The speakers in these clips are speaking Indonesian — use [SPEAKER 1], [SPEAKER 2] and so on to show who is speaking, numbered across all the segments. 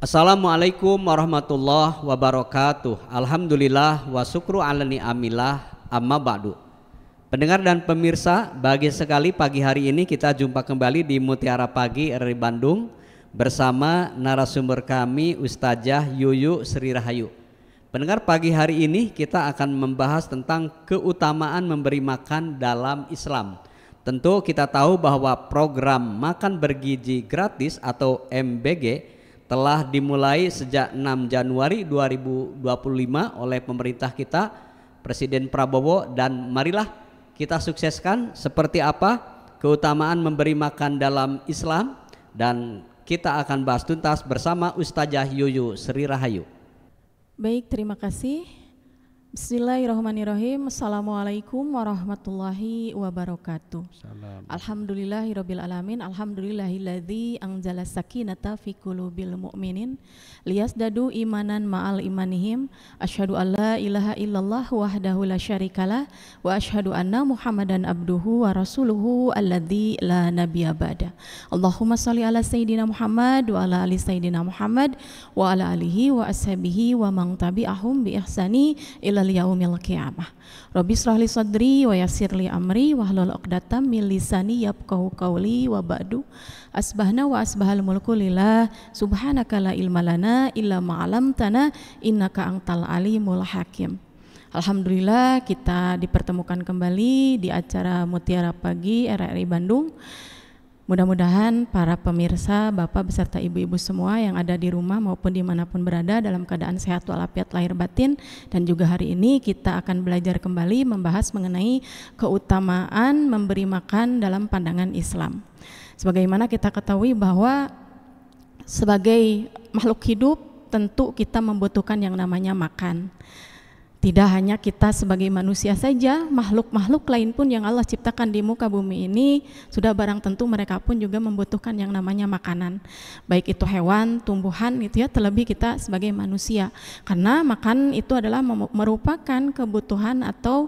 [SPEAKER 1] Assalamualaikum warahmatullahi wabarakatuh. Alhamdulillah wa syukru ala ni'amillah amma ba'du. Pendengar dan pemirsa, bahagia sekali pagi hari ini kita jumpa kembali di Mutiara Pagi RRI Bandung bersama narasumber kami Ustazah Yuyu Sri Rahayu. Pendengar, pagi hari ini kita akan membahas tentang keutamaan memberi makan dalam Islam. Tentu kita tahu bahwa program makan bergizi gratis atau MBG telah dimulai sejak 6 Januari 2025 oleh pemerintah kita, Presiden Prabowo, dan marilah kita sukseskan. Seperti apa keutamaan memberi makan dalam Islam, dan kita akan bahas tuntas bersama Ustazah Yuyu Sri Rahayu.
[SPEAKER 2] Baik, terima kasih. Bismillahirrahmanirrahim. Assalamualaikum warahmatullahi wabarakatuh. Alhamdulillahirabbil alamin. Alhamdulillahilladzi anzala sakinata fi qulubil mu'minin liyazdadu imanan ma'al imanihim. Asyhadu alla ilaha illallah wahdahu la syarikalah wa asyhadu anna Muhammadan abduhu wa rasuluhu alladzi la nabiyya ba'da. Allahumma shalli ala sayyidina Muhammad wa ala ali sayyidina Muhammad wa ala alihi wa ashabihi wa man tabi'ahum bi ihsani ila yaumil qiyamah. Rabbi shrah li sadri wa yassir li amri wahlul 'uqdatam min lisani yafqahu qawli wa ba'du. Asbahna wa asbahal mulku lillah subhanaka la ilma lana illa ma 'allamtana innaka antal alimul hakim. Alhamdulillah kita dipertemukan kembali di acara Mutiara Pagi RRI Bandung. Mudah-mudahan para pemirsa, bapak beserta ibu-ibu semua yang ada di rumah maupun dimanapun berada dalam keadaan sehat walafiat lahir batin. Dan juga hari ini kita akan belajar kembali membahas mengenai keutamaan memberi makan dalam pandangan Islam. Sebagaimana kita ketahui bahwa sebagai makhluk hidup tentu kita membutuhkan yang namanya makan. Tidak hanya kita sebagai manusia saja, makhluk-makhluk lain pun yang Allah ciptakan di muka bumi ini sudah barang tentu mereka pun juga membutuhkan yang namanya makanan. Baik itu hewan, tumbuhan gitu ya, terlebih kita sebagai manusia. Karena makan itu adalah merupakan kebutuhan atau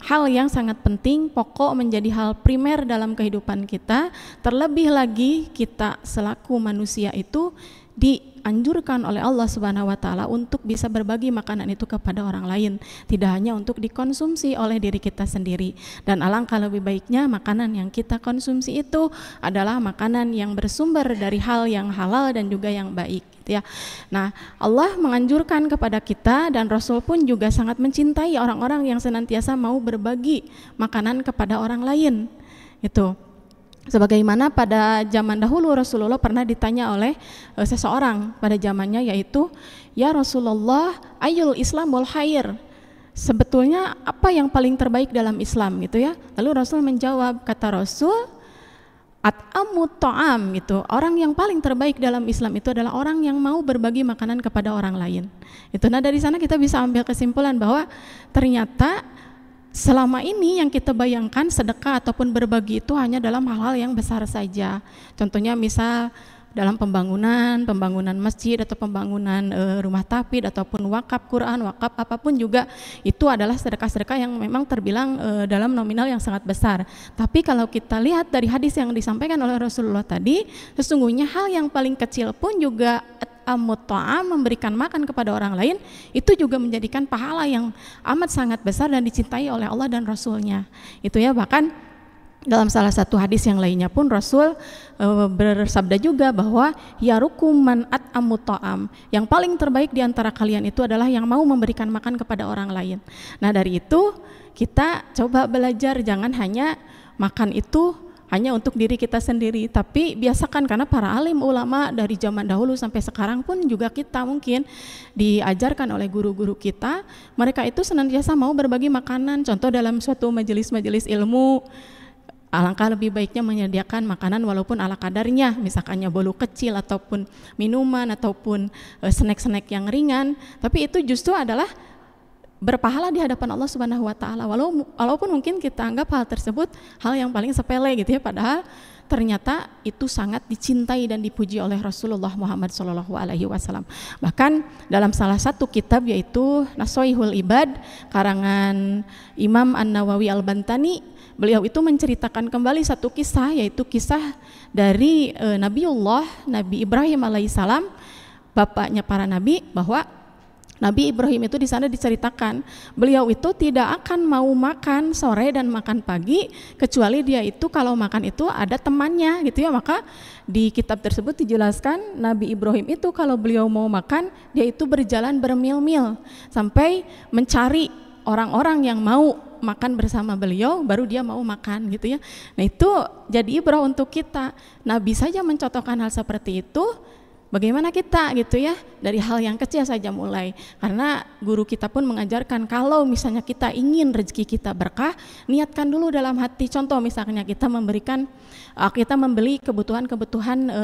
[SPEAKER 2] hal yang sangat penting, pokok, menjadi hal primer dalam kehidupan kita. Terlebih lagi kita selaku manusia itu dianjurkan oleh Allah Subhanahu wa taala untuk bisa berbagi makanan itu kepada orang lain, tidak hanya untuk dikonsumsi oleh diri kita sendiri. Dan alangkah lebih baiknya makanan yang kita konsumsi itu adalah makanan yang bersumber dari hal yang halal dan juga yang baik gitu ya. Nah, Allah menganjurkan kepada kita dan Rasul pun juga sangat mencintai orang-orang yang senantiasa mau berbagi makanan kepada orang lain. Itu sebagaimana pada zaman dahulu Rasulullah pernah ditanya oleh seseorang pada zamannya, yaitu, ya Rasulullah, ayul Islamul khair, sebetulnya apa yang paling terbaik dalam Islam gitu ya. Lalu Rasul menjawab, kata Rasul, at'amu ta'am gitu, orang yang paling terbaik dalam Islam itu adalah orang yang mau berbagi makanan kepada orang lain. Itu. Nah, dari sana kita bisa ambil kesimpulan bahwa ternyata selama ini yang kita bayangkan sedekah ataupun berbagi itu hanya dalam hal-hal yang besar saja. Contohnya misal dalam pembangunan masjid atau pembangunan rumah tahfidz ataupun wakaf Quran, wakaf apapun juga itu adalah sedekah-sedekah yang memang terbilang dalam nominal yang sangat besar. Tapi kalau kita lihat dari hadis yang disampaikan oleh Rasulullah tadi, sesungguhnya hal yang paling kecil pun juga memberikan makan kepada orang lain itu juga menjadikan pahala yang amat sangat besar dan dicintai oleh Allah dan Rasulnya. Itu ya, bahkan dalam salah satu hadis yang lainnya pun Rasul bersabda juga bahwa yarukum man at'amu ta'am, yang paling terbaik di antara kalian itu adalah yang mau memberikan makan kepada orang lain. Nah, dari itu kita coba belajar jangan hanya makan itu hanya untuk diri kita sendiri, tapi biasakan, karena para alim ulama dari zaman dahulu sampai sekarang pun juga kita mungkin diajarkan oleh guru-guru kita, mereka itu senantiasa mau berbagi makanan. Contoh dalam suatu majelis-majelis ilmu, alangkah lebih baiknya menyediakan makanan walaupun ala kadarnya, misalkannya bolu kecil ataupun minuman ataupun snack-snack yang ringan, tapi itu justru adalah berpahala di hadapan Allah Subhanahu wa taala. Walaupun mungkin kita anggap hal tersebut hal yang paling sepele gitu ya, padahal ternyata itu sangat dicintai dan dipuji oleh Rasulullah Muhammad SAW. Bahkan dalam salah satu kitab yaitu Nashoihul Ibad karangan Imam An-Nawawi Al-Bantani, beliau itu menceritakan kembali satu kisah, yaitu kisah dari Nabi Ibrahim alaihissalam bapaknya para nabi, bahwa Nabi Ibrahim itu di sana diceritakan beliau itu tidak akan mau makan sore dan makan pagi kecuali dia itu kalau makan itu ada temannya gitu ya. Maka di kitab tersebut dijelaskan Nabi Ibrahim itu kalau beliau mau makan dia itu berjalan bermil-mil sampai mencari orang-orang yang mau makan bersama beliau baru dia mau makan gitu ya. Nah itu jadi ibrah untuk kita. Nabi saja mencontohkan hal seperti itu. Bagaimana kita gitu ya, dari hal yang kecil saja mulai. Karena guru kita pun mengajarkan kalau misalnya kita ingin rezeki kita berkah, niatkan dulu dalam hati. Contoh misalnya kita membeli kebutuhan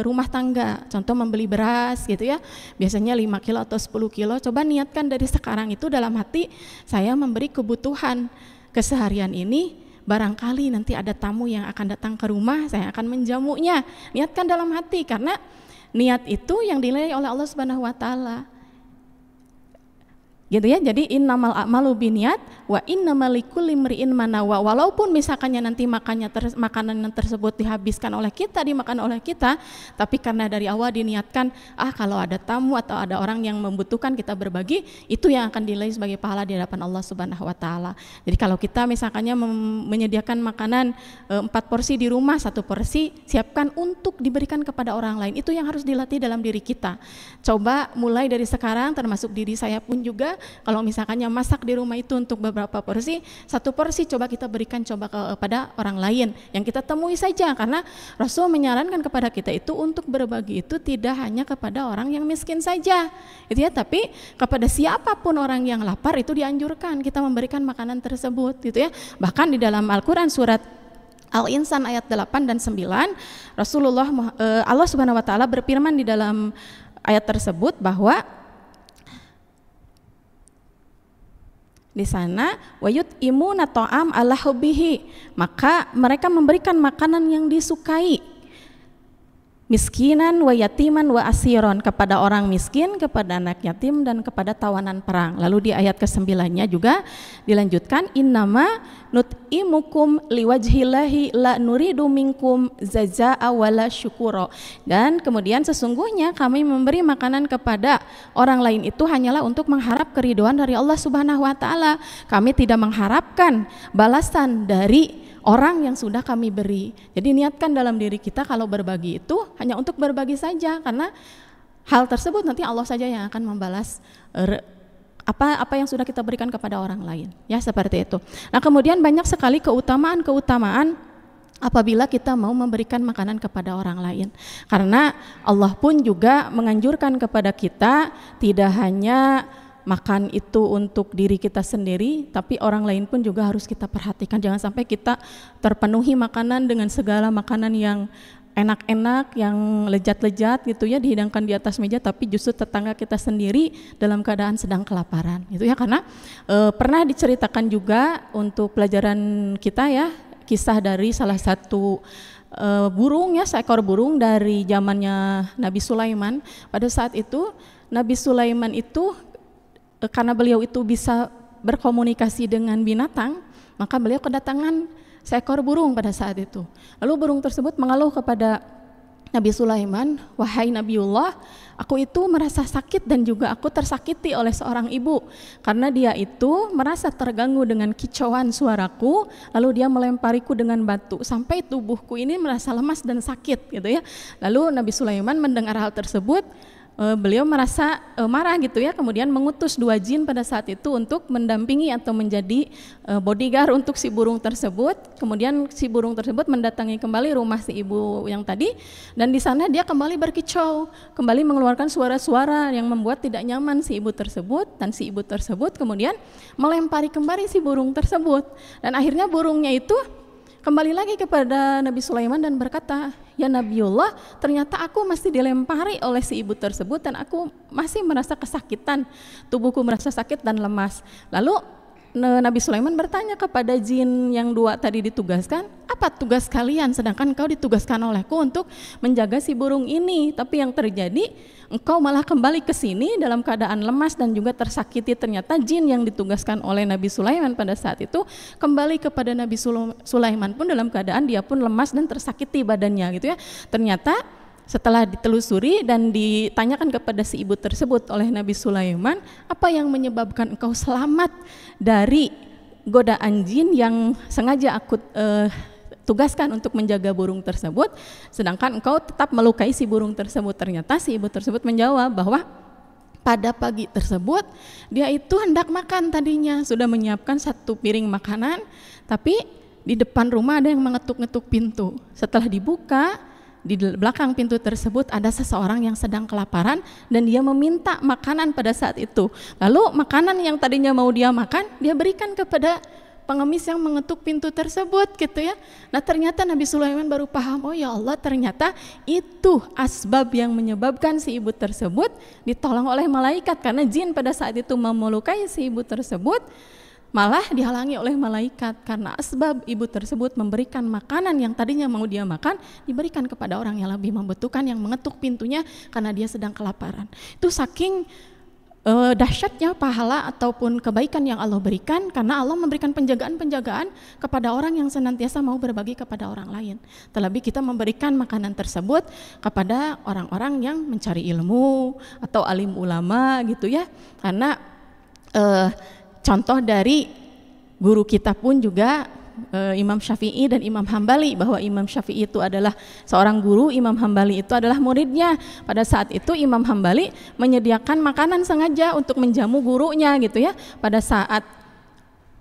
[SPEAKER 2] rumah tangga, contoh membeli beras gitu ya, biasanya 5 kilo atau 10 kilo, coba niatkan dari sekarang itu dalam hati, saya memberi kebutuhan keseharian ini, barangkali nanti ada tamu yang akan datang ke rumah, saya akan menjamunya. Niatkan dalam hati, karena niat itu yang dinilai oleh Allah Subhanahu wa taala. Gitu ya. Jadi innamal a'malu binniyat wa innamal likulli imri'in ma nawa. Walaupun misalkannya nanti makanan tersebut dihabiskan oleh kita, dimakan oleh kita, tapi karena dari awal diniatkan kalau ada tamu atau ada orang yang membutuhkan kita berbagi, itu yang akan dinilai sebagai pahala di hadapan Allah Subhanahu wa taala. Jadi kalau kita misalkannya menyediakan makanan 4 porsi di rumah, 1 porsi siapkan untuk diberikan kepada orang lain. Itu yang harus dilatih dalam diri kita. Coba mulai dari sekarang, termasuk diri saya pun juga, kalau misalkannya masak di rumah itu untuk beberapa porsi, 1 porsi coba kita berikan kepada orang lain yang kita temui saja, karena Rasul menyarankan kepada kita itu untuk berbagi itu tidak hanya kepada orang yang miskin saja gitu ya, tapi kepada siapapun orang yang lapar itu dianjurkan kita memberikan makanan tersebut gitu ya. Bahkan di dalam Al-Quran surat Al-Insan ayat 8 dan 9 Allah Subhanahu wa taala berfirman di dalam ayat tersebut bahwa di sana wayut imuna ta'am ala hubbihi, maka mereka memberikan makanan yang disukai, miskinan wa yatiman wa asiron, kepada orang miskin, kepada anak yatim, dan kepada tawanan perang. Lalu di ayat ke-9-nya juga dilanjutkan, innama nut'imukum liwajhillahi la nuridu minkum jazaa'a wala syukura. Dan kemudian sesungguhnya kami memberi makanan kepada orang lain itu hanyalah untuk mengharap keridhaan dari Allah Subhanahu wa taala. Kami tidak mengharapkan balasan dari orang yang sudah kami beri. Jadi niatkan dalam diri kita kalau berbagi itu hanya untuk berbagi saja, karena hal tersebut nanti Allah saja yang akan membalas apa yang sudah kita berikan kepada orang lain. Ya, seperti itu. Nah, kemudian banyak sekali keutamaan apabila kita mau memberikan makanan kepada orang lain. Karena Allah pun juga menganjurkan kepada kita tidak hanya makan itu untuk diri kita sendiri, tapi orang lain pun juga harus kita perhatikan. Jangan sampai kita terpenuhi makanan dengan segala makanan yang enak-enak, yang lezat-lezat gitu ya, dihidangkan di atas meja, tapi justru tetangga kita sendiri dalam keadaan sedang kelaparan gitu ya. Karena pernah diceritakan juga untuk pelajaran kita ya, kisah dari salah satu burung ya, seekor burung dari zamannya Nabi Sulaiman. Pada saat itu Nabi Sulaiman itu karena beliau itu bisa berkomunikasi dengan binatang, maka beliau kedatangan seekor burung pada saat itu. Lalu burung tersebut mengeluh kepada Nabi Sulaiman, wahai Nabiullah, aku itu merasa sakit dan juga aku tersakiti oleh seorang ibu, karena dia itu merasa terganggu dengan kicauan suaraku, lalu dia melempariku dengan batu sampai tubuhku ini merasa lemas dan sakit gitu ya. Lalu Nabi Sulaiman mendengar hal tersebut, beliau merasa marah gitu ya, kemudian mengutus 2 jin pada saat itu untuk mendampingi atau menjadi bodyguard untuk si burung tersebut. Kemudian si burung tersebut mendatangi kembali rumah si ibu yang tadi, dan di sana dia kembali berkicau, kembali mengeluarkan suara-suara yang membuat tidak nyaman si ibu tersebut, dan si ibu tersebut kemudian melempari kembali si burung tersebut. Dan akhirnya burungnya itu kembali lagi kepada Nabi Sulaiman dan berkata, ya Nabiullah, ternyata aku masih dilempari oleh si ibu tersebut dan aku masih merasa kesakitan, tubuhku merasa sakit dan lemas. Lalu Nabi Sulaiman bertanya kepada jin yang 2 tadi ditugaskan, apa tugas kalian sedangkan kau ditugaskan olehku untuk menjaga si burung ini, tapi yang terjadi engkau malah kembali ke sini dalam keadaan lemas dan juga tersakiti. Ternyata jin yang ditugaskan oleh Nabi Sulaiman pada saat itu kembali kepada Nabi Sulaiman pun dalam keadaan dia pun lemas dan tersakiti badannya gitu ya. Ternyata setelah ditelusuri dan ditanyakan kepada si ibu tersebut oleh Nabi Sulaiman, apa yang menyebabkan engkau selamat dari godaan jin yang sengaja aku tugaskan untuk menjaga burung tersebut, sedangkan engkau tetap melukai si burung tersebut. Ternyata si ibu tersebut menjawab bahwa pada pagi tersebut dia itu hendak makan, tadinya sudah menyiapkan 1 piring makanan, tapi di depan rumah ada yang mengetuk-ngetuk pintu. Setelah dibuka, di belakang pintu tersebut ada seseorang yang sedang kelaparan dan dia meminta makanan pada saat itu. Lalu makanan yang tadinya mau dia makan, dia berikan kepada pengemis yang mengetuk pintu tersebut gitu ya. Nah ternyata Nabi Sulaiman baru paham, oh ya Allah, ternyata itu asbab yang menyebabkan si ibu tersebut ditolong oleh malaikat, karena jin pada saat itu mau melukai si ibu tersebut malah dihalangi oleh malaikat karena asbab ibu tersebut memberikan makanan yang tadinya mau dia makan, diberikan kepada orang yang lebih membutuhkan yang mengetuk pintunya karena dia sedang kelaparan. Itu saking dahsyatnya pahala ataupun kebaikan yang Allah berikan, karena Allah memberikan penjagaan-penjagaan kepada orang yang senantiasa mau berbagi kepada orang lain. Terlebih kita memberikan makanan tersebut kepada orang-orang yang mencari ilmu atau alim ulama gitu ya, karena contoh dari guru kita pun juga Imam Syafi'i dan Imam Hambali, bahwa Imam Syafi'i itu adalah seorang guru, Imam Hambali itu adalah muridnya. Pada saat itu Imam Hambali menyediakan makanan sengaja untuk menjamu gurunya gitu ya. Pada saat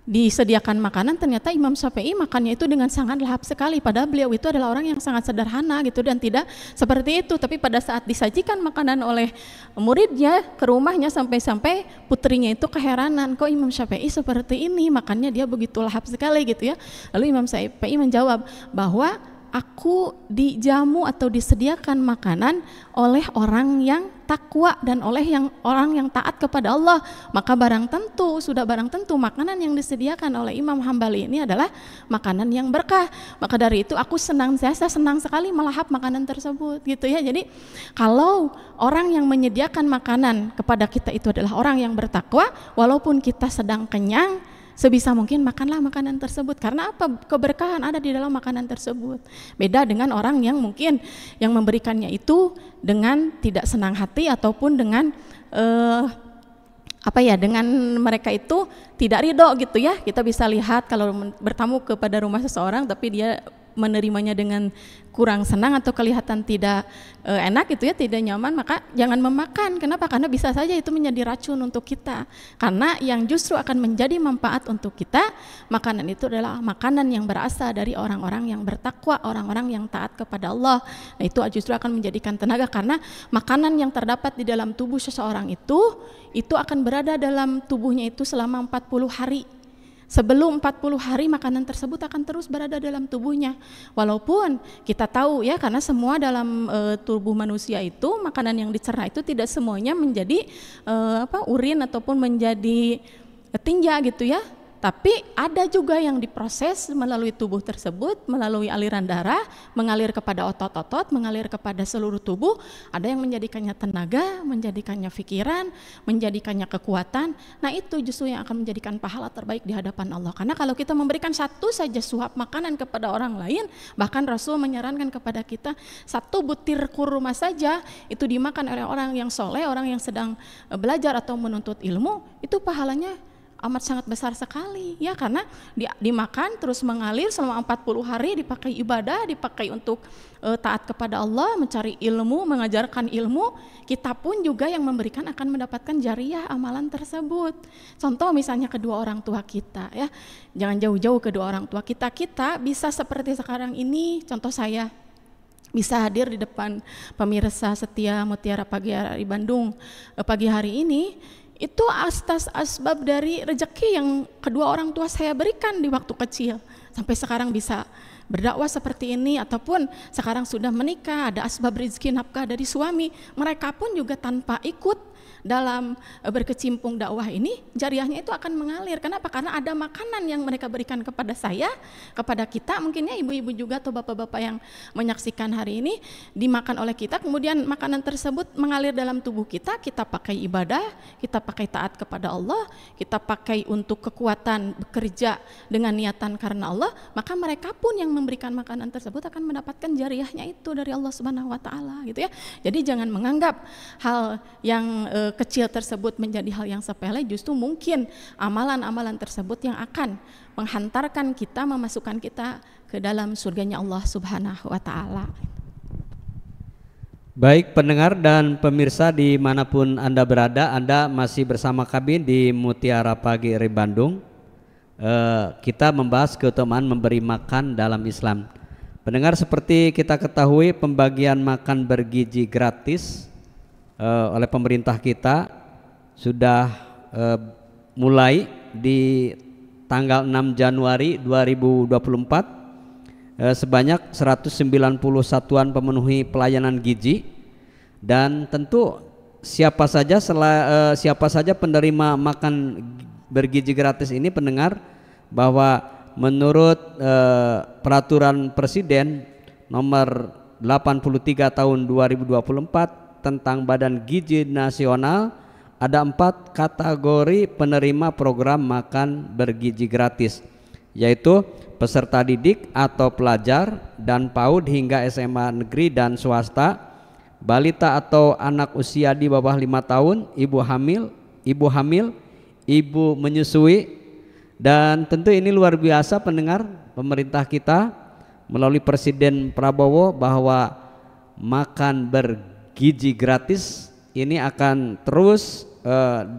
[SPEAKER 2] disediakan makanan, ternyata Imam Syafi'i makannya itu dengan sangat lahap sekali, padahal beliau itu adalah orang yang sangat sederhana gitu dan tidak seperti itu. Tapi pada saat disajikan makanan oleh muridnya ke rumahnya, sampai-sampai putrinya itu keheranan, kok Imam Syafi'i seperti ini, makannya dia begitu lahap sekali gitu ya. Lalu Imam Syafi'i menjawab bahwa aku dijamu atau disediakan makanan oleh orang yang takwa dan oleh orang yang taat kepada Allah, maka sudah barang tentu makanan yang disediakan oleh Imam Hambali ini adalah makanan yang berkah. Maka dari itu aku senang sekali melahap makanan tersebut gitu ya. Jadi kalau orang yang menyediakan makanan kepada kita itu adalah orang yang bertakwa, walaupun kita sedang kenyang, sebisa mungkin makanlah makanan tersebut, karena apa? Keberkahan ada di dalam makanan tersebut. Beda dengan orang yang mungkin yang memberikannya itu dengan tidak senang hati ataupun dengan dengan mereka itu tidak ridho gitu ya. Kita bisa lihat kalau bertamu kepada rumah seseorang tapi dia menerimanya dengan kurang senang atau kelihatan tidak enak gitu ya, tidak nyaman, maka jangan memakan. Kenapa? Karena bisa saja itu menjadi racun untuk kita. Karena yang justru akan menjadi manfaat untuk kita, makanan itu adalah makanan yang berasal dari orang-orang yang bertakwa, orang-orang yang taat kepada Allah. Nah, itu justru akan menjadikan tenaga, karena makanan yang terdapat di dalam tubuh seseorang itu akan berada dalam tubuhnya itu selama 40 hari. Sebelum 40 hari makanan tersebut akan terus berada dalam tubuhnya. Walaupun kita tahu ya, karena semua dalam tubuh manusia itu makanan yang dicerna itu tidak semuanya menjadi urin ataupun menjadi tinja gitu ya. Tapi ada juga yang diproses melalui tubuh tersebut, melalui aliran darah, mengalir kepada otot-otot, mengalir kepada seluruh tubuh. Ada yang menjadikannya tenaga, menjadikannya pikiran, menjadikannya kekuatan. Nah, itu justru yang akan menjadikan pahala terbaik di hadapan Allah. Karena kalau kita memberikan satu saja suap makanan kepada orang lain, bahkan Rasul menyarankan kepada kita 1 butir kurma saja itu dimakan oleh orang yang soleh, orang yang sedang belajar atau menuntut ilmu, itu pahalanya amat sangat besar sekali ya, karena dimakan terus mengalir selama 40 hari, dipakai ibadah, dipakai untuk taat kepada Allah, mencari ilmu, mengajarkan ilmu. Kita pun juga yang memberikan akan mendapatkan jariah amalan tersebut. Contoh misalnya kedua orang tua kita ya, jangan jauh-jauh kedua orang tua kita bisa seperti sekarang ini, contoh saya bisa hadir di depan pemirsa setia Mutiara Pagi Hari Bandung pagi hari ini, itu atas asbab dari rezeki yang kedua orang tua saya berikan di waktu kecil, sampai sekarang bisa berdakwah seperti ini, ataupun sekarang sudah menikah, ada asbab rezeki nafkah dari suami. Mereka pun juga tanpa ikut dalam berkecimpung dakwah ini, jariahnya itu akan mengalir. Kenapa? Karena ada makanan yang mereka berikan kepada saya, kepada kita, mungkinnya ibu-ibu juga atau bapak-bapak yang menyaksikan hari ini, dimakan oleh kita, kemudian makanan tersebut mengalir dalam tubuh kita, kita pakai ibadah, kita pakai taat kepada Allah, kita pakai untuk kekuatan bekerja dengan niatan karena Allah, maka mereka pun yang memberikan makanan tersebut akan mendapatkan jariyahnya itu dari Allah Subhanahu wa taala gitu ya. Jadi jangan menganggap hal yang kecil tersebut menjadi hal yang sepele, justru mungkin amalan-amalan tersebut yang akan menghantarkan kita, memasukkan kita ke dalam surganya Allah Subhanahu wa taala.
[SPEAKER 1] Baik pendengar dan pemirsa dimanapun Anda berada, Anda masih bersama kami di Mutiara Pagi RI Bandung. Kita membahas keutamaan memberi makan dalam Islam. Pendengar, seperti kita ketahui pembagian makan bergizi gratis oleh pemerintah kita sudah mulai di tanggal 6 Januari 2024. Sebanyak 190 satuan pemenuhi pelayanan gizi, dan tentu siapa saja penerima makan bergizi gratis ini, pendengar, bahwa menurut peraturan Presiden nomor 83 tahun 2024 tentang Badan Gizi Nasional, ada 4 kategori penerima program makan bergizi gratis, yaitu peserta didik atau pelajar dan PAUD hingga SMA negeri dan swasta, balita atau anak usia di bawah 5 tahun, ibu hamil, ibu menyusui. Dan tentu ini luar biasa pendengar, pemerintah kita melalui Presiden Prabowo bahwa makan bergizi gratis ini akan terus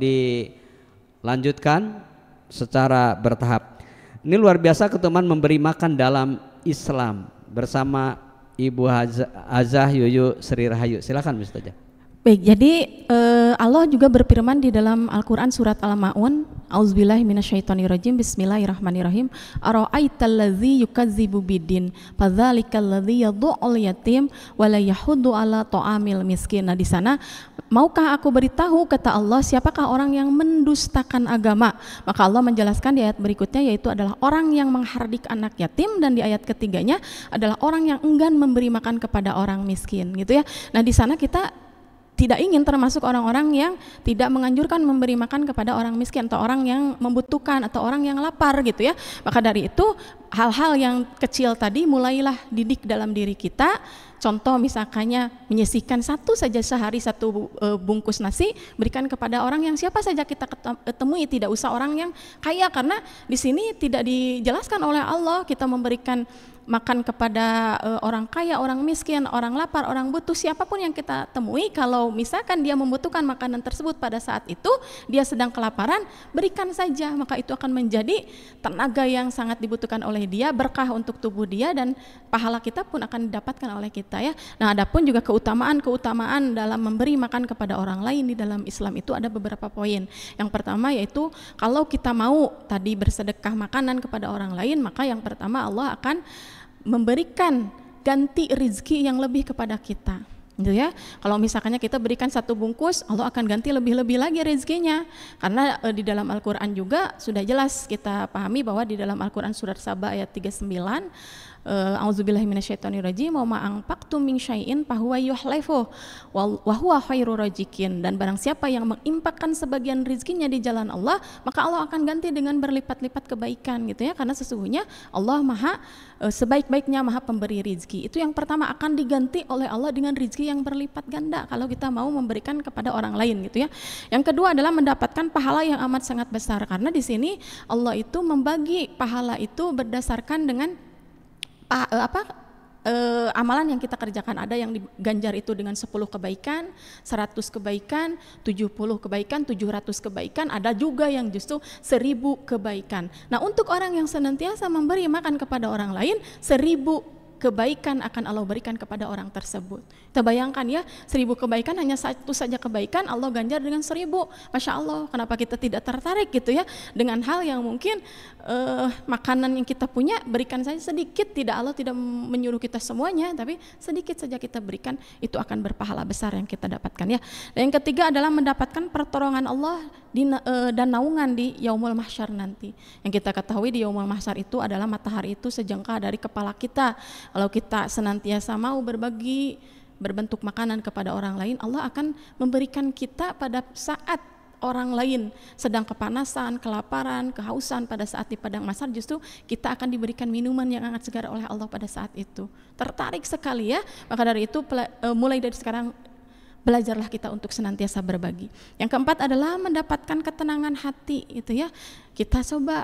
[SPEAKER 1] dilanjutkan secara bertahap. Ini luar biasa keutamaan memberi makan dalam Islam bersama Ibu Azah Yuyu Sri Rahayu. Silakan Ustazah.
[SPEAKER 2] Baik, jadi Allah juga berfirman di dalam Al-Quran surat Al-Ma'un, Auzubillahi minasyaitonirrajim, Bismillahirrahmanirrahim. Ara'aital ladzi yukadzibu biddin, fadzalikal ladzi yadhu'ul yatim wa la yahuddu ala ta'amil miskin. Nah, di sana, maukah aku beritahu, kata Allah, siapakah orang yang mendustakan agama? Maka Allah menjelaskan di ayat berikutnya, yaitu adalah orang yang menghardik anak yatim, dan di ayat ketiganya adalah orang yang enggan memberi makan kepada orang miskin, gitu ya. Nah, di sana kita tidak ingin termasuk orang-orang yang tidak menganjurkan memberi makan kepada orang miskin atau orang yang membutuhkan atau orang yang lapar gitu ya. Maka dari itu hal-hal yang kecil tadi mulailah didik dalam diri kita. Contoh misalkannya menyisihkan satu saja sehari satu bungkus nasi, berikan kepada orang yang siapa saja kita temui, tidak usah orang yang kaya, karena di sini tidak dijelaskan oleh Allah kita memberikan makan kepada orang kaya, orang miskin, orang lapar, orang butuh, siapapun yang kita temui. Kalau misalkan dia membutuhkan makanan tersebut pada saat itu, dia sedang kelaparan, berikan saja, maka itu akan menjadi tenaga yang sangat dibutuhkan oleh dia, berkah untuk tubuh dia, dan pahala kita pun akan didapatkan oleh kita ya. Nah, adapun juga keutamaan dalam memberi makan kepada orang lain di dalam Islam itu ada beberapa poin. Yang pertama yaitu kalau kita mau tadi bersedekah makanan kepada orang lain, maka yang pertama Allah akan memberikan ganti rizki yang lebih kepada kita, gitu ya. Kalau misalkannya kita berikan satu bungkus, Allah akan ganti lebih-lebih lagi rezekinya, karena di dalam Al-Quran juga sudah jelas kita pahami bahwa di dalam Al-Quran surat Saba ayat 39, Auzubillahi minasyaitonirrajim, wa ma anfaqtum min syai'in fahuwa yukhlifuh wa huwa khairur raziqin. Dan barang siapa yang menginfakkan sebagian rezekinya di jalan Allah, maka Allah akan ganti dengan berlipat-lipat kebaikan, gitu ya, karena sesungguhnya Allah maha sebaik-baiknya maha pemberi rezeki. Itu yang pertama, akan diganti oleh Allah dengan rezeki yang berlipat ganda kalau kita mau memberikan kepada orang lain, gitu ya. Yang kedua adalah mendapatkan pahala yang amat sangat besar, karena di sini Allah itu membagi pahala itu berdasarkan dengan amalan yang kita kerjakan. Ada yang diganjar itu dengan 10 kebaikan, 100 kebaikan, 70 kebaikan, 700 kebaikan, ada juga yang justru 1000 kebaikan. Nah, untuk orang yang senantiasa memberi makan kepada orang lain, 1000 kebaikan akan Allah berikan kepada orang tersebut. Kita bayangkan ya, 1000 kebaikan, hanya satu saja kebaikan Allah ganjar dengan 1000. Masya Allah, kenapa kita tidak tertarik gitu ya dengan hal yang mungkin makanan yang kita punya, berikan saja sedikit. Tidak, Allah tidak menyuruh kita semuanya, tapi sedikit saja kita berikan, itu akan berpahala besar yang kita dapatkan ya. Dan yang ketiga adalah mendapatkan pertolongan Allah dan naungan di Yaumul Mahsyar nanti. Yang kita ketahui di Yaumul Mahsyar itu adalah matahari itu sejengkal dari kepala kita. Kalau kita senantiasa mau berbagi, berbentuk makanan kepada orang lain, Allah akan memberikan kita pada saat orang lain sedang kepanasan, kelaparan, kehausan pada saat di padang mahsyar, justru kita akan diberikan minuman yang hangat segar oleh Allah pada saat itu. Tertarik sekali ya. Maka dari itu mulai dari sekarang belajarlah kita untuk senantiasa berbagi. Yang keempat adalah mendapatkan ketenangan hati, itu ya. Kita coba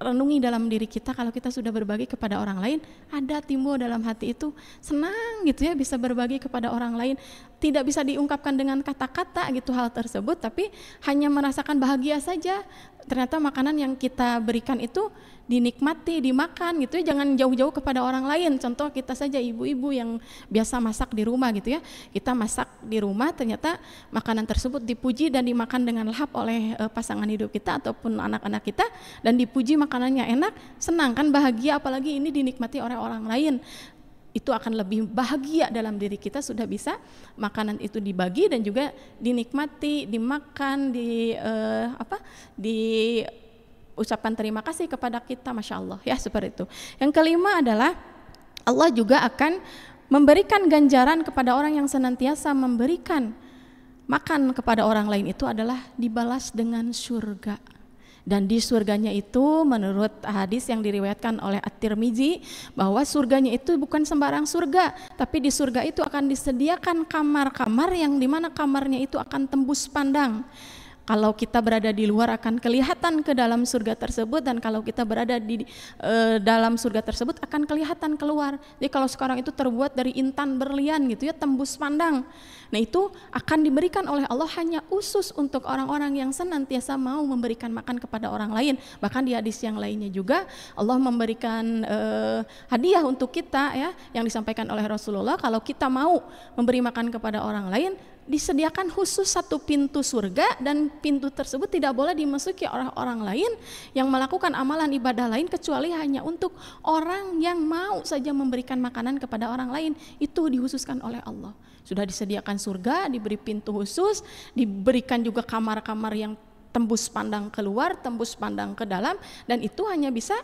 [SPEAKER 2] renungi dalam diri kita, kalau kita sudah berbagi kepada orang lain, ada timbul dalam hati itu senang gitu ya, bisa berbagi kepada orang lain. Tidak bisa diungkapkan dengan kata-kata gitu hal tersebut, tapi hanya merasakan bahagia saja. Ternyata makanan yang kita berikan itu dinikmati, dimakan gitu ya, jangan jauh-jauh kepada orang lain. Contoh kita saja ibu-ibu yang biasa masak di rumah gitu ya, kita masak di rumah, ternyata makanan tersebut dipuji dan dimakan dengan lahap oleh pasangan hidup kita ataupun anak-anak kita, dan dipuji makanannya enak, senang kan, bahagia, apalagi ini dinikmati oleh orang lain. Itu akan lebih bahagia dalam diri kita, sudah bisa makanan itu dibagi dan juga dinikmati, dimakan, ucapkan terima kasih kepada kita, Masya Allah ya, seperti itu. Yang kelima adalah Allah juga akan memberikan ganjaran kepada orang yang senantiasa memberikan makan kepada orang lain, itu adalah dibalas dengan surga. Dan di surganya itu menurut hadis yang diriwayatkan oleh At-Tirmizi, bahwa surganya itu bukan sembarang surga, tapi di surga itu akan disediakan kamar-kamar yang dimana kamarnya itu akan tembus pandang. Kalau kita berada di luar akan kelihatan ke dalam surga tersebut, dan kalau kita berada di dalam surga tersebut akan kelihatan keluar. Jadi kalau sekarang itu terbuat dari intan berlian gitu ya, tembus pandang. Nah itu akan diberikan oleh Allah hanya khusus untuk orang-orang yang senantiasa mau memberikan makan kepada orang lain. Bahkan di hadis yang lainnya juga Allah memberikan hadiah untuk kita ya, yang disampaikan oleh Rasulullah, kalau kita mau memberi makan kepada orang lain, disediakan khusus satu pintu surga, dan pintu tersebut tidak boleh dimasuki oleh orang lain yang melakukan amalan ibadah lain, kecuali hanya untuk orang yang mau saja memberikan makanan kepada orang lain. Itu dikhususkan oleh Allah. Sudah disediakan surga, diberi pintu khusus, diberikan juga kamar-kamar yang tembus pandang keluar, tembus pandang ke dalam, dan itu hanya bisa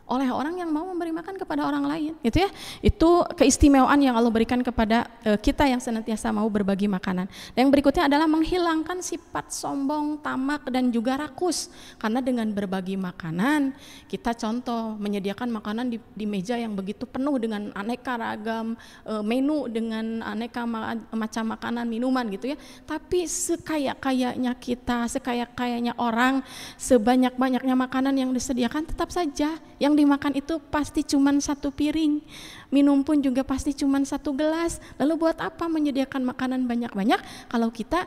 [SPEAKER 2] oleh orang yang mau memberi makan kepada orang lain, gitu ya. Itu keistimewaan yang Allah berikan kepada kita yang senantiasa mau berbagi makanan. Dan yang berikutnya adalah menghilangkan sifat sombong, tamak, dan juga rakus. Karena dengan berbagi makanan, kita contoh menyediakan makanan di meja yang begitu penuh dengan aneka ragam menu, dengan aneka macam makanan, minuman gitu ya. Tapi sekaya-kayanya kita, sekaya-kayanya orang, sebanyak-banyaknya makanan yang disediakan, tetap saja yang dimakan itu pasti cuman satu piring, minum pun juga pasti cuman satu gelas. Lalu buat apa menyediakan makanan banyak-banyak kalau kita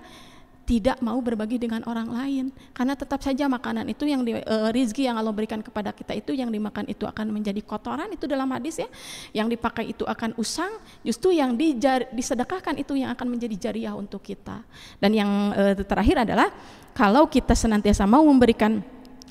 [SPEAKER 2] tidak mau berbagi dengan orang lain? Karena tetap saja makanan itu yang rizki yang Allah berikan kepada kita itu, yang dimakan itu akan menjadi kotoran, itu dalam hadis ya. Yang dipakai itu akan usang, justru yang disedekahkan itu yang akan menjadi jariah untuk kita. Dan yang terakhir adalah kalau kita senantiasa mau memberikan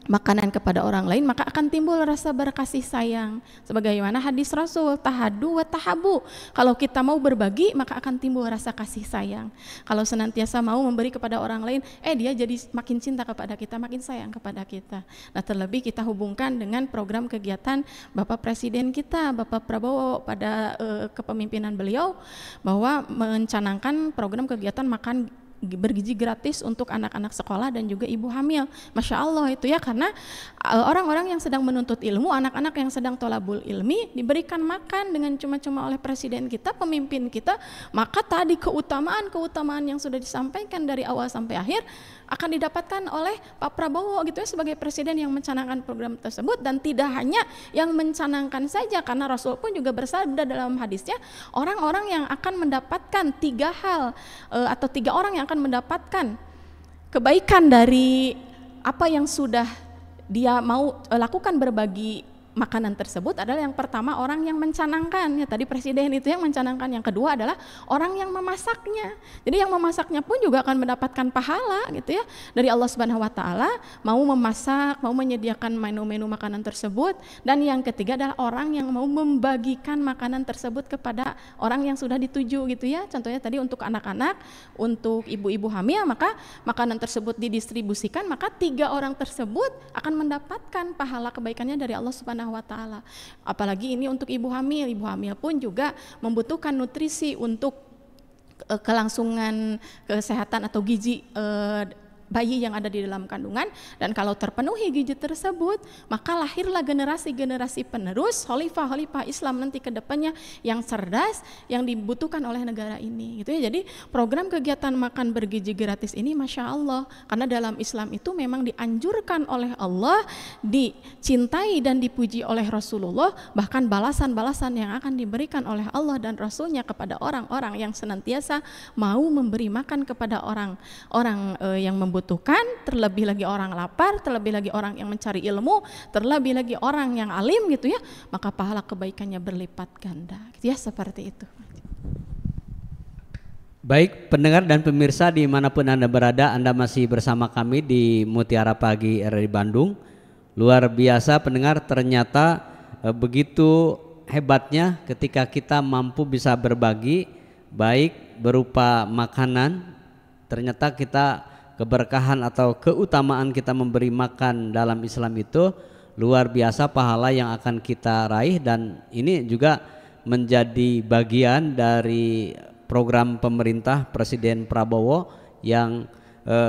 [SPEAKER 2] makanan kepada orang lain, maka akan timbul rasa berkasih sayang. Sebagaimana hadis Rasul, tahadu wa tahabu. Kalau kita mau berbagi, maka akan timbul rasa kasih sayang. Kalau senantiasa mau memberi kepada orang lain, dia jadi makin cinta kepada kita, makin sayang kepada kita. Nah, terlebih kita hubungkan dengan program kegiatan Bapak Presiden kita, Bapak Prabowo pada kepemimpinan beliau, bahwa mencanangkan program kegiatan makan bergizi gratis untuk anak-anak sekolah dan juga ibu hamil. Masya Allah itu ya, karena orang-orang yang sedang menuntut ilmu, anak-anak yang sedang tolabul ilmi diberikan makan dengan cuma-cuma oleh presiden kita, pemimpin kita, maka tadi keutamaan yang sudah disampaikan dari awal sampai akhir akan didapatkan oleh Pak Prabowo gitu ya, sebagai presiden yang mencanangkan program tersebut. Dan tidak hanya yang mencanangkan saja, karena Rasul pun juga bersabda dalam hadisnya, orang-orang yang akan mendapatkan 3 hal atau 3 orang yang akan mendapatkan kebaikan dari apa yang sudah dia mau lakukan, berbagi makanan tersebut, adalah yang pertama orang yang mencanangkan, ya tadi presiden itu yang mencanangkan. Yang kedua adalah orang yang memasaknya. Jadi yang memasaknya pun juga akan mendapatkan pahala gitu ya dari Allah Subhanahu wa taala, mau memasak, mau menyediakan menu-menu makanan tersebut. Dan yang ketiga adalah orang yang mau membagikan makanan tersebut kepada orang yang sudah dituju gitu ya. Contohnya tadi untuk anak-anak, untuk ibu-ibu hamil, maka makanan tersebut didistribusikan, maka 3 orang tersebut akan mendapatkan pahala kebaikannya dari Allah Subhanahu wa ta'ala. Apalagi ini untuk ibu hamil pun juga membutuhkan nutrisi untuk kelangsungan kesehatan atau gizi bayi yang ada di dalam kandungan, dan kalau terpenuhi gizi tersebut maka lahirlah generasi-generasi penerus khalifah-khalifah Islam nanti ke depannya yang cerdas, yang dibutuhkan oleh negara ini gitu ya. Jadi program kegiatan makan bergizi gratis ini Masya Allah, karena dalam Islam itu memang dianjurkan oleh Allah, dicintai dan dipuji oleh Rasulullah, bahkan balasan-balasan yang akan diberikan oleh Allah dan Rasulnya kepada orang-orang yang senantiasa mau memberi makan kepada orang-orang yang membutuhkan, terlebih lagi orang lapar, terlebih lagi orang yang mencari ilmu, terlebih lagi orang yang alim gitu ya, maka pahala kebaikannya berlipat ganda gitu ya, seperti itu.
[SPEAKER 1] Baik pendengar dan pemirsa dimanapun Anda berada, Anda masih bersama kami di Mutiara Pagi RRI Bandung. Luar biasa pendengar, ternyata begitu hebatnya ketika kita mampu bisa berbagi, baik berupa makanan, ternyata kita keberkahan atau keutamaan kita memberi makan dalam Islam itu luar biasa pahala yang akan kita raih, dan ini juga menjadi bagian dari program pemerintah Presiden Prabowo yang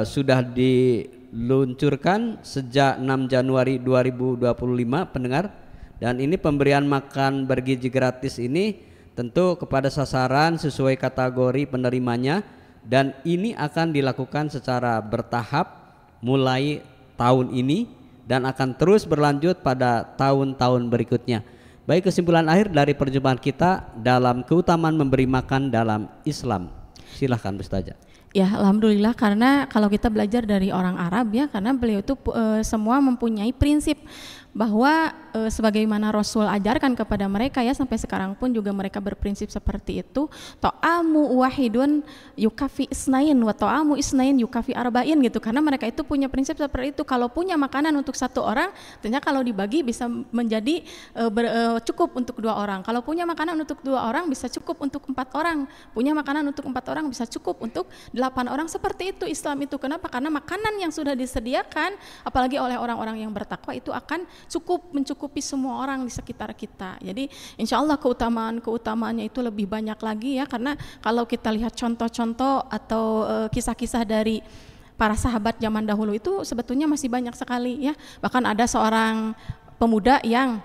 [SPEAKER 1] sudah diluncurkan sejak 6 Januari 2025 pendengar. Dan ini pemberian makan bergizi gratis ini tentu kepada sasaran sesuai kategori penerimanya, dan ini akan dilakukan secara bertahap mulai tahun ini dan akan terus berlanjut pada tahun-tahun berikutnya. Baik, kesimpulan akhir dari perjumpaan kita dalam keutamaan memberi makan dalam Islam. Silahkan Ustazah.
[SPEAKER 2] Ya alhamdulillah, karena kalau kita belajar dari orang Arab ya, karena beliau itu semua mempunyai prinsip bahwa sebagaimana Rasul ajarkan kepada mereka ya, sampai sekarang pun juga mereka berprinsip seperti itu. Ta'amu wahidun yukafi isnain wa ta'amu isnain yukafi arba'in gitu, karena mereka itu punya prinsip seperti itu. Kalau punya makanan untuk satu orang, ternyata kalau dibagi bisa menjadi cukup untuk 2 orang. Kalau punya makanan untuk 2 orang bisa cukup untuk 4 orang. Punya makanan untuk 4 orang bisa cukup untuk 8 orang. Seperti itu Islam itu. Kenapa? Karena makanan yang sudah disediakan apalagi oleh orang-orang yang bertakwa itu akan cukup mencukupi semua orang di sekitar kita. Jadi insya Allah keutamaannya itu lebih banyak lagi ya, karena kalau kita lihat contoh-contoh atau kisah-kisah dari para sahabat zaman dahulu itu sebetulnya masih banyak sekali ya. Bahkan ada seorang pemuda yang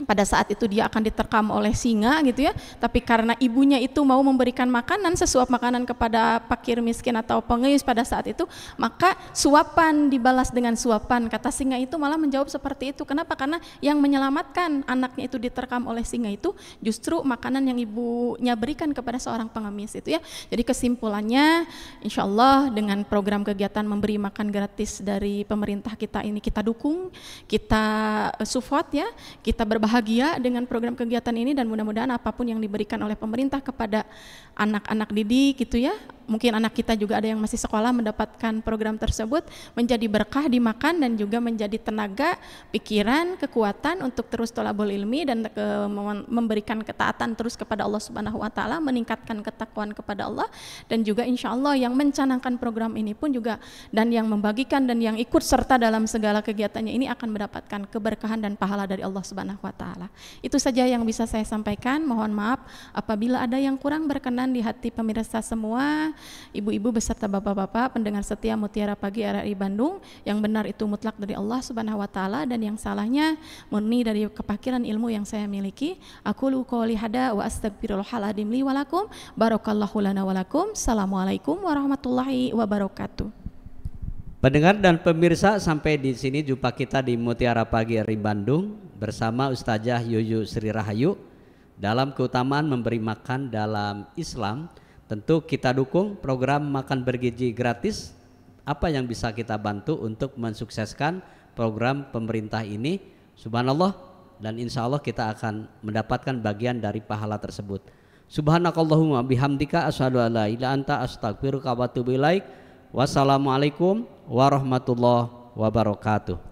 [SPEAKER 2] pada saat itu dia akan diterkam oleh singa gitu ya, tapi karena ibunya itu mau memberikan makanan, sesuap makanan kepada fakir miskin atau pengemis pada saat itu, maka suapan dibalas dengan suapan. Kata singa itu malah menjawab seperti itu. Kenapa? Karena yang menyelamatkan anaknya itu diterkam oleh singa itu justru makanan yang ibunya berikan kepada seorang pengemis itu ya. Jadi kesimpulannya insya Allah dengan program kegiatan memberi makan gratis dari pemerintah kita ini kita dukung, kita support ya, kita berbahagia dengan program kegiatan ini, dan mudah-mudahan apapun yang diberikan oleh pemerintah kepada anak-anak didik gitu ya, mungkin anak kita juga ada yang masih sekolah mendapatkan program tersebut, menjadi berkah dimakan dan juga menjadi tenaga, pikiran, kekuatan untuk terus thalabul ilmi dan memberikan ketaatan terus kepada Allah Subhanahu wa taala, meningkatkan ketakwaan kepada Allah, dan juga insya Allah yang mencanangkan program ini pun juga dan yang membagikan dan yang ikut serta dalam segala kegiatannya ini akan mendapatkan keberkahan dan pahala dari Allah Subhanahu wa taala. Itu saja yang bisa saya sampaikan. Mohon maaf apabila ada yang kurang berkenan di hati pemirsa semua, ibu-ibu beserta bapak-bapak pendengar setia Mutiara Pagi RRI Bandung. Yang benar itu mutlak dari Allah Subhanahu wa taala, dan yang salahnya murni dari kepakiran ilmu yang saya miliki. Aqulu qouli hada wa astaghfirullahaladzim li wa lakum. Barakallahu lana wa lakum. Assalamualaikum warahmatullahi wabarakatuh.
[SPEAKER 1] Pendengar dan pemirsa, sampai di sini jumpa kita di Mutiara Pagi RRI Bandung bersama Ustazah Yuyu Sri Rahayu dalam keutamaan memberi makan dalam Islam. Tentu kita dukung program makan bergizi gratis. Apa yang bisa kita bantu untuk mensukseskan program pemerintah ini? Subhanallah, dan insya Allah kita akan mendapatkan bagian dari pahala tersebut. Subhanakallahumma bihamdika asyhadu an la ilaha illa anta astaghfiruka wa atubu ilaik. Wassalamualaikum warahmatullahi wabarakatuh.